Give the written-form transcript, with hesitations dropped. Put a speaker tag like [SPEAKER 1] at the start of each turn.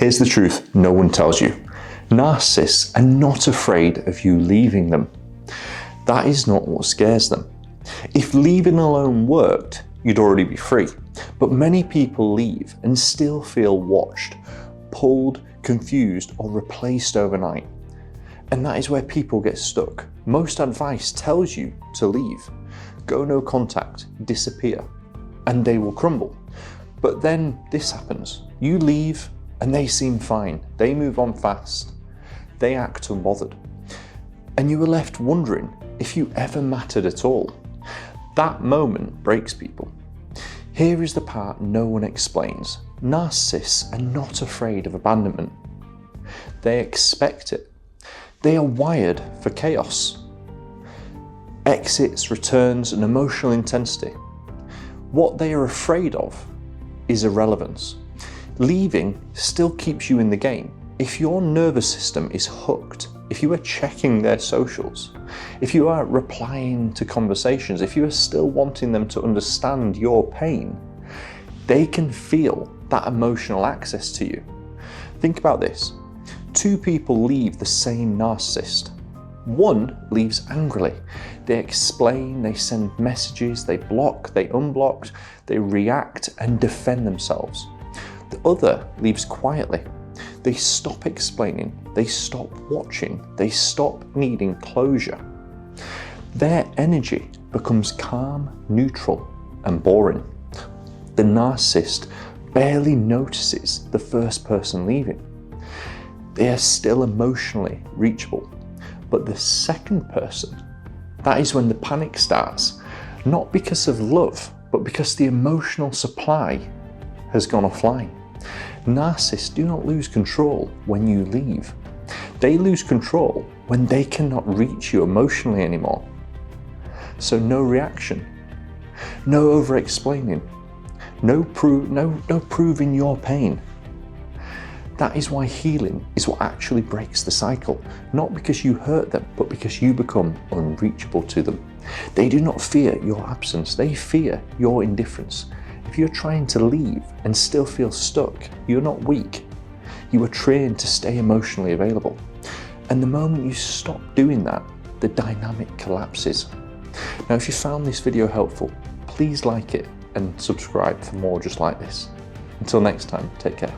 [SPEAKER 1] Here's the truth no one tells you. Narcissists are not afraid of you leaving them. That is not what scares them. If leaving alone worked, you'd already be free. But many people leave and still feel watched, pulled, confused, or replaced overnight. And that is where people get stuck. Most advice tells you to leave. Go no contact, disappear, and they will crumble. But then this happens. You leave and they seem fine. They move on fast. They act unbothered. And you are left wondering if you ever mattered at all. That moment breaks people. Here is the part no one explains. Narcissists are not afraid of abandonment. They expect it. They are wired for chaos. Exits, returns, and emotional intensity. What they are afraid of is irrelevance. Leaving still keeps you in the game. If your nervous system is hooked, if you are checking their socials, if you are replying to conversations, if you are still wanting them to understand your pain, they can feel that emotional access to you. Think about this. Two people leave the same narcissist. One leaves angrily. They explain, they send messages, they block, they unblock, they react and defend themselves. The other leaves quietly. They stop explaining, they stop watching, they stop needing closure. Their energy becomes calm, neutral, and boring. The narcissist barely notices the first person leaving. They are still emotionally reachable. But the second person, that is when the panic starts, not because of love, but because the emotional supply has gone offline. Narcissists do not lose control when you leave. They lose control when they cannot reach you emotionally anymore. So no reaction, no over-explaining, no proving your pain. That is why healing is what actually breaks the cycle, not because you hurt them, but because you become unreachable to them. They do not fear your absence, they fear your indifference. If you're trying to leave and still feel stuck, you're not weak. You are trained to stay emotionally available. And the moment you stop doing that, the dynamic collapses. Now, if you found this video helpful, please like it and subscribe for more just like this. Until next time, take care.